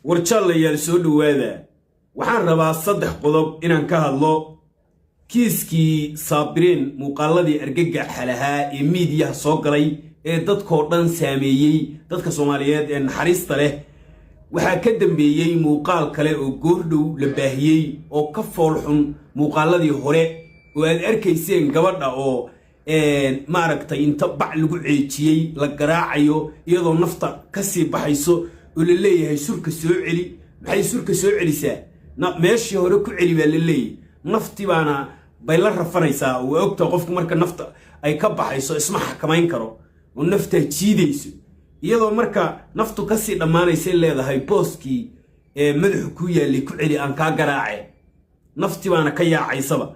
warjalayaal soo dhawaada waxaan rabaa saddex qodob inaan ka hadlo kiiskii Saabireen muuqaaladii argagaxa lahaa ee miidiyaha soo galay ee dadkoo dhan saameeyay dadka Soomaaliyeed ee naxariista leh waxa ka dambeeyay muuqaal kale oo goordhow la baahiyay oo ka foolxun muuqaaladii hore oo aad arkayseen gabadha oo maaragtay inta bac lagu ceejiyay la garaacayo iyadoo nafta ka sii baxayso oo la leeyahay surka soo celi maxay surka soo celisaa meeshii hore ku celi baa la leeyahay nafti baana bay la rafanaysaa oo ogta qofku marka nafta ay ka baxayso isma xakamayn karo oo nafta jiidayso iyadoo marka naftu ka sii dhamaanaysa leedahay booskii madaxu ku yaalay ku celi aan ka garaacay nafti baana ka yaacaysaba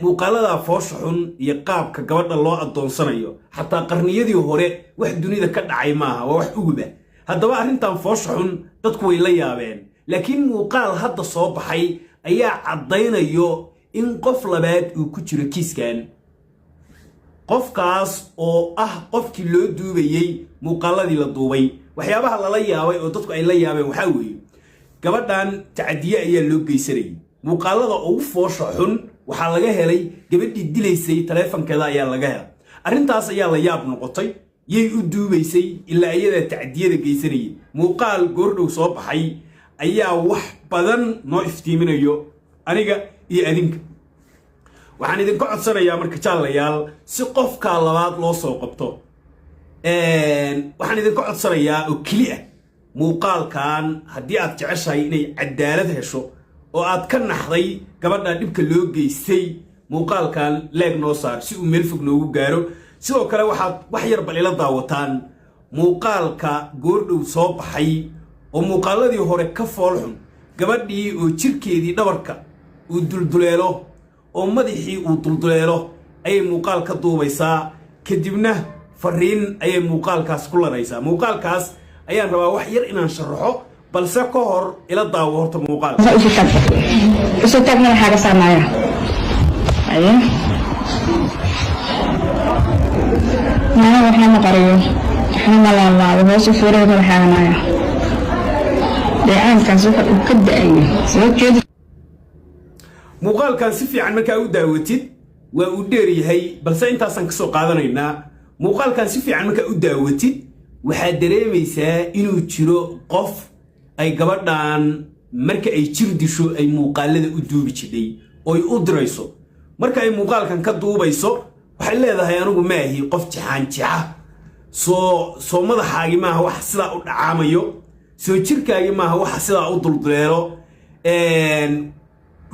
muuqaalada foosha xun iyo qaabka gabadha loo adoonsanayo xataa qarniyadii hore wax dunida ka dhacay maaha waa wax uguba haddaba arrintan foosha xun dadku way la yaabeen laakiin muuqaal hadda soo baxay ayaa cadaynayo in qof labaad uu ku jiro kiiskan qofkaas oo qofkii loo duubayay muuqaaladii la duubay waxyaabaha lala yaabay oo dadku ay la yaabeen waxa weeye gabadhan tacdiye ayaa loo geysanayay muuqaalada ugu foosha xun waxa laga helay gabadhii dilaysay taleefankeeda ayaa laga helay arrintaas ayaa la yaab noqotay yay u duubaysay ilaa iyada tacdiyada geysanayay muuqaal goordhow soo baxay ayaa wax badan noo iftiiminayo aniga iyo adinka waxaan idinka codsanayaa marka jaalayaal si qofka labaad loo soo qabto waxaan idinka codsanayaa oo kaliya muuqaalkan haddii aad jeceshahay inay cadaalad hesho oo aad ka naxday gabadha dhibka loo geystay muuqaalkan leeg noo saar si uu meel fog noogu gaaro sidoo kale waxaad wax yar bal ila daawataan muuqaalka goordhow soo baxay oo muuqaaladii hore ka foolxun gabadhii oo jirkeedii dhabarka uu dulduleelo oo madaxii uu dulduleelo ayay muuqaal ka duubaysaa kadibna fariin ayay muuqaalkaas ku lanaysaa muuqaalkaas ayaan rabaa wax yar inaan sharaxo balse ka hor ila daawo horta muuqaalka isu tagna waxa ka sameeyaa waxaan qariyo waxaan la hoos u fiiray waxaanaya deegaankaas wuxuu ka da'ayay soo jeed muuqaalkan si fiican markaa u daawatid waa uu dheer yahay balse intaasan ka soo qaadanaynaa muuqaalkan si fiican markaa u daawatid waxaad dareemaysaa inuu jiro qof ay gabadhan marka ay jir disho ay muuqaalada u duubi jiray oo ay u dirayso marka ay muuqaalkan ka duubayso waxay leedahay anigu ma ahi qof jaxaanjaxa soo madaxaagi maaha wax sidaa u dhacaamayo soo jirkaagi maaha wax sidaa u dulduleelo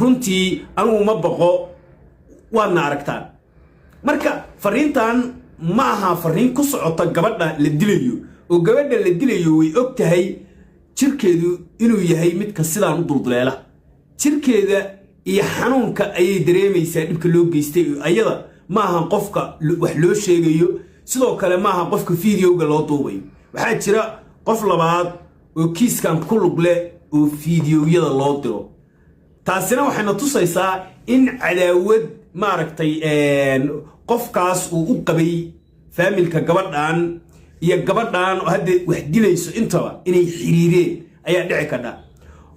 runtii anigu ma baqo waadna aragtaan marka fariintan ma aha fariin ku socota gabadha la dilayo oo gabadha la dilayo way og tahay jirkeedu inuu yahay midka sidaan u dulduleela jirkeeda iyo xanuunka ayay dareemaysaa dhibka loo geystay ayada ma aha qofka wax loo sheegayo sidoo kale ma aha qofka fiidiyowga loo duubayo waxaa jira qof labaad oo kiiskan ku lug leh oo fiidiyowyada loo diro taasina waxayna tusaysaa in cadaawad maaragtay qofkaas uu u qabay faamilka gabadhan iyo gabadhan oo hadda wax dilayso intaba inay xiriireen ayaa dhici karta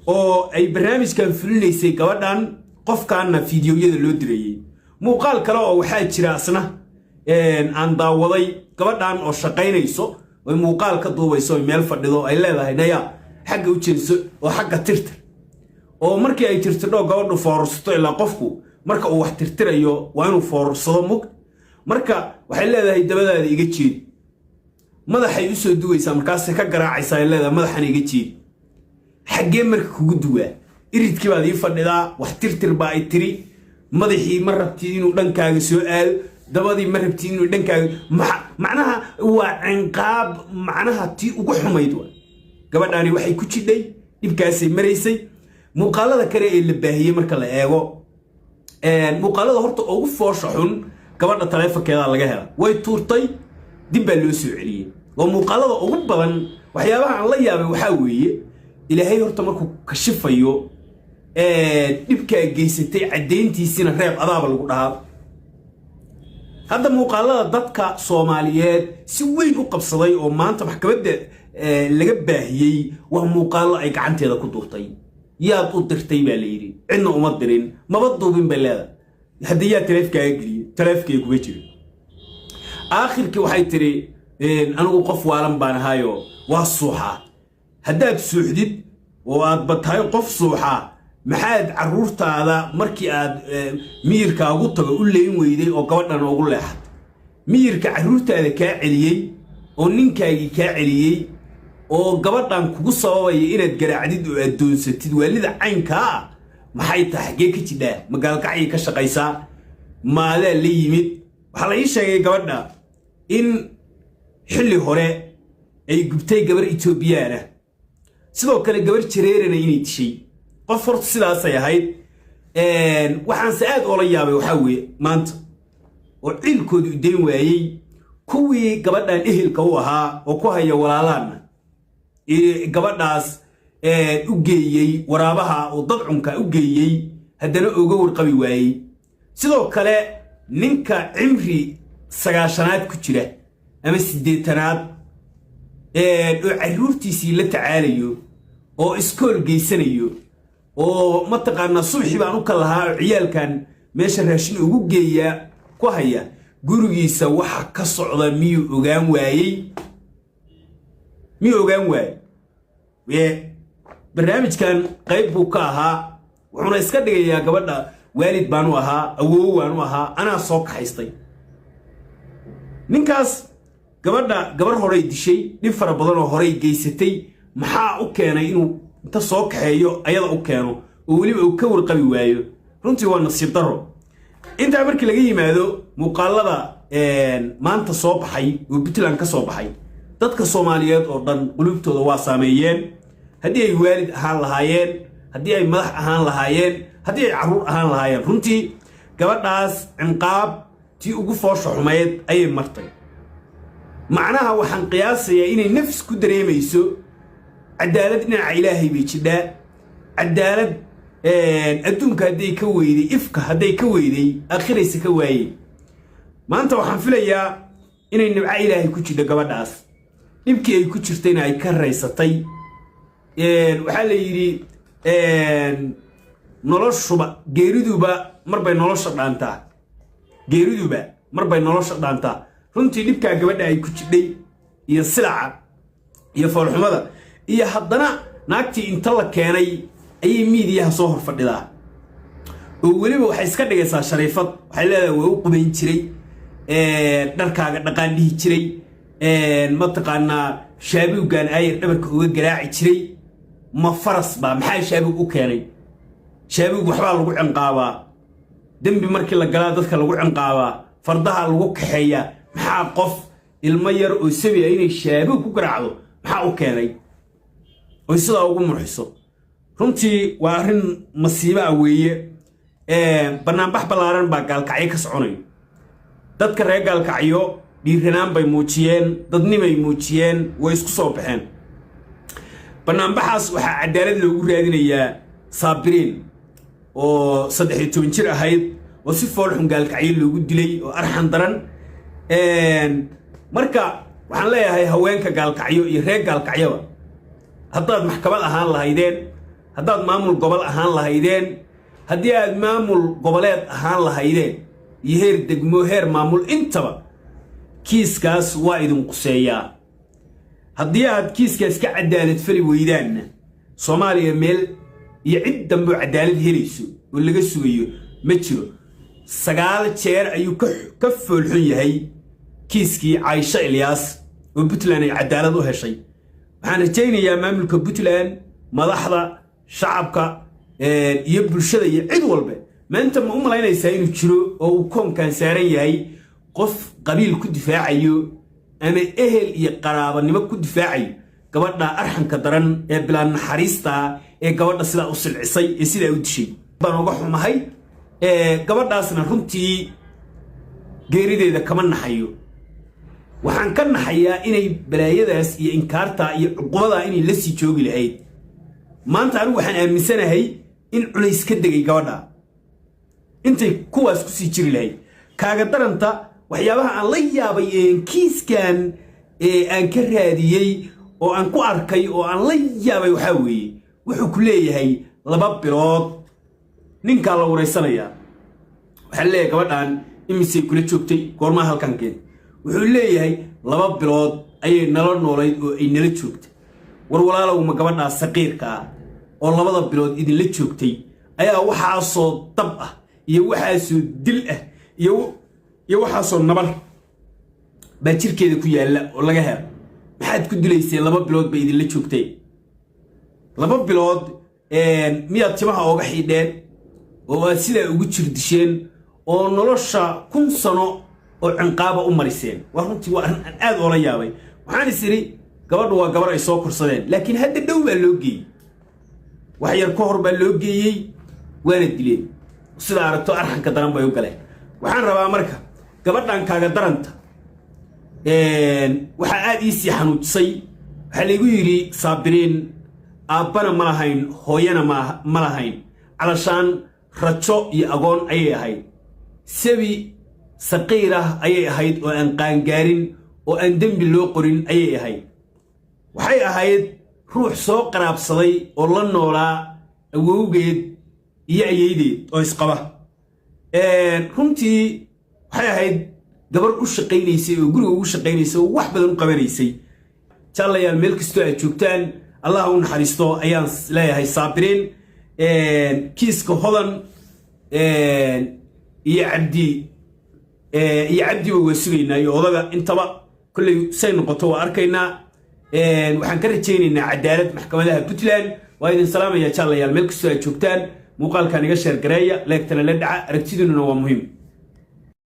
oo ay barnaamijkan fulinaysay gabadhan qofkaana fiidiyowyada loo dirayay muuqaal kale oo waxaa jira asna aan daawaday gabadhan oo shaqaynayso oo muuqaal ka duubayso meel fadhido ay leedahay naya xagga u jeeso oo xagga tirtir oo markii ay tirtirdho gabadhu foorsato ilaa qofku marka uu wax tirtirayo waa inuu foorsado mug marka waxay leedahay dabadaada iga jeed madaxay u soo duwaysaa markaas ka garaacaysaa ay leedahay madaxan iga jeed xaggee marka kugu duwaa iridkii baad ii fadhidaa wax tirtir baa ay tiri madaxii ma rabtid inuu dhankaaga soo aado dabadii ma rabtid inuu dhankaaga macnaha waa cinqaab macnaha tii ugu xumayd waa gabadhaani waxay ku jidhay dhibkaasay maraysay muuqaalada kale ee la baahiyay marka la eego muuqaalada horta ugu foosha xun gabadha taleefankeeda laga hela way tuurtay dib baa loo soo celiyay waa muuqaalada ugu badan waxyaabaha aan la yaabay waxaa weeye ilaahay horta markuu kashifayo dhibkaa geysatay caddayntiisina reeb adaaba lagu dhahaa hadda muuqaalada dadka Soomaaliyeed si weyn u qabsaday oo maanta maxkamadda laga baahiyey waa muuqaallo ay gacanteeda ku duurtay yaad u dirtay baa la yidhi cidna uma dirin maba duubin bay leedahay haddii yaa taleefkaaga geliyey taleefkayga kuma jirin aakhirkii waxay tiri anigu qof waalan baan ahaayo waa suuxaa haddaad suuxdid oo aad batahay qof suuxaa maxaad carruurtaada markii aad miyirkaagu tago u leyn weyday oo gabadhan ugu leexatay miyirka carruurtaada kaa celiyey oo ninkaagii kaa celiyey oo gabadhan kugu sababaya inaad garaacdid oo addoonsatid waalida caynkaa maxay tahay xaggee ka jidhaa magaalkacyi ka shaqaysaa maadaa la yimid waxaa la ii sheegay gabadha in xilli hore ay gubtay gabar Etoobiyaan ah sidoo kale gabar jareerana inay dishay qof horta sidaasay ahayd waxaan aad oo la yaabay waxa weeye maanta oo ciilkoodu u deyn waayey kuwii gabadhan ehelka u ahaa oo ku haya walaalaana gabadhaas u geeyey waraabaha oo dadcunka u geeyey haddana uga warqabi waayey sidoo kale ninka cimri 9aad ku jira ama 8aad oo carruurtiisii la tacaalayo oo iskool geysanayo oo mataqaana suuxi baan u kalahaa oo ciyaalkan meesha raashin ugu geeya ku haya gurigiisa waxa ka socda miyuu ogaan waayey barnaamijkan qayb buu ka ahaa wuxuuna iska dhigayaa gabadha waalid baan u ahaa awoow waan u ahaa anaa soo kaxaystay ninkaas gabadha gabar horey dishay dhib fara badan oo horey geysatay maxaa u keenay inuu inta soo kaxeeyo ayada u keeno oo weliba uu ka warqabi waayo runtii waa nasiib daro intaa markii laga yimaado muuqaalada maanta soo baxay oo Puntland ka soo baxay dadka Soomaaliyeed oo dhan qulubtooda waa saameeyeen haddii ay waalid ahaan lahaayeen haddii ay madax ahaan lahaayeen haddii ay carruur ahaan lahaayeen runtii gabadhaas cinqaab tii ugu foosha xumeed ayay martay macnaha waxaan qiyaasayaa inay nafs ku dareemayso cadaalad dhinaca ilaahay bay jidhaa cadaalad adduunka hadday ka weyday ifka hadday ka weyday aakhiraysa ka waayey maanta waxaan filayaa inay nabca ilaahay ku jidho gabadhaas dhibkii ay ku jirtayna ay ka raysatay waxaa la yidhi noloshuba geeriduba marbay nolosha dhaantaa runtii dhibkaa gabadha ay ku jidhay iyo silaca iyo foolxumada iyo haddana naagtii inta la keenay ayay miidiyaha soo hor fadhidaa oo weliba waxay iska dhigaysaa shariifad waxay leedahay waa u qubayn jiray dharkaaga dhaqaan dhihi jiray mataqaanaa shaabuuggan aayar dhabarka uga garaaci jiray ma faras baa maxaa shaabuug u keenay shaabuug waxbaa lagu cinqaabaa dembi markii la galaa dadka lagu cinqaabaa fardaha lagu kaxeeyaa maxaa qof ilmo yar oo sabi ah inay shaabuug ku garaacdo maxaa u keenay oo sidaa ugu murxiso runtii waa arrin masiibo ah weeye banaanbax ballaaran baa gaalkacyo ka soconayo dadka reer gaalkacyo dhiiranaan bay muujiyeen dadnimay muujiyeen way isku soo baxeen banaanbaxaas waxaa cadaalad loogu raadinayaa saabiriin oo 13 jir ahayd oo si foolxun gaalkacyo loogu dilay oo arxan daran marka waxaan leeyahay haweenka gaalkacyo iyo reer gaalkacyaba haddaad maxkamad ahaan lahaydeen haddaad maamul gobol ahaan lahaydeen haddii aad maamul goboleed ahaan lahaydeen iyo heer degmo heer maamul intaba kiiskaas waa idin quseeyaa haddii aad kiiskaas ka cadaalad fali weydaanna Soomaaliya meel iyo cid dambe cadaalad helayso oo laga sugayo ma jiro 9 jeer ayuu ka foolxun yahay kiiskii Aisha Ilyas oo Puntland ay cadaalad u heshay waxaan rajaynayaa maamulka Puntland madaxda shacabka iyo bulshada iyo cid walba maanta ma u malaynaysaa inuu jiro oo uu koonkan saaran yahay qof qabiil ku difaacayo ama ehel iyo qaraabanimo ku difaacayo gabadha arxanka daran ee bilaan naxariista ee gabadha sida u silcisay ee sida u dishay baan uga xumahay gabadhaasna runtii geerideeda kama naxayo waxaan ka naxayaa inay balaayadaas iyo inkaarta iyo cuqubada inay la sii joogi lahayd maanta anigu waxaan aaminsanahay in culays ka degay gabadha intay kuwaas ku sii jiri lahayd kaaga daranta waxyaabaha aan la yaabay kiiskan aan ka raadiyey oo aan ku arkay oo aan la yaabay waxa weeye wuxuu ku leeyahay 2 bilood ninka la wareysanaya waxa leeyahay gabadhan imisay kula joogtay goorma halkan geed wuxuu leeyahay 2 bilood ayay nala noolayd oo ay nala joogtay war walaalow ma gabadha saqiirka oo 2 bilood idin la joogtay ayaa waxa soo dab ah iyo waxa soo dil ah iyo waxa soo nabar ba jirkeeda ku yaala oo laga helo maxaad ku dilaysay 2 bilood bay idin la joogtay 2 bilood miyaad timaha uga xidheen oo aad sida ugu jirdisheen oo nolosha 1000 sano oo cinqaaba u mariseen waa runtii waa aad oo la yaabay waxaan isiri gabadhu waa gabar ay soo korsadeen laakiin hadda dhow baa loo geeyay wax yar ka hor baa loo geeyay waana dileen sida aragto arxanka daran bay u galeen waxaan rabaa marka gabadhan kaaga daranta waxa aad ii sii xanuujisay waxa la igu yiri saabiriin aabana ma lahayn hooyana ma lahayn calashaan rajo iyo agoon ayay ahayd sabi saqiira ayay ahayd oo aan qaangaarin oo aan dambi loo qorin ayay ahayd waxay ahayd ruux soo qaraabsaday oo la noolaa awowgeed iyo ayeedeed oo isqaba runtii waxay ahayd gabar u shaqaynaysay oo guriga ugu shaqaynaysay oo wax badan u qabanaysay jaallayaal meel kastoo aad joogtaan allah u naxariisto ayaan leeyahay saabiriin kiiska hodan iyo cabdi waa sugaynaa iyo odaga intaba kulley say noqoto waa arkaynaa waxaan ka rajaynaynaa cadaalad maxkamadaha Puntland waa idin salaamaya jaallayaal meel kastoo aad joogtaan muuqaalkan iga sheer gareeya leegtana la dhaca aragtiduna waa muhiim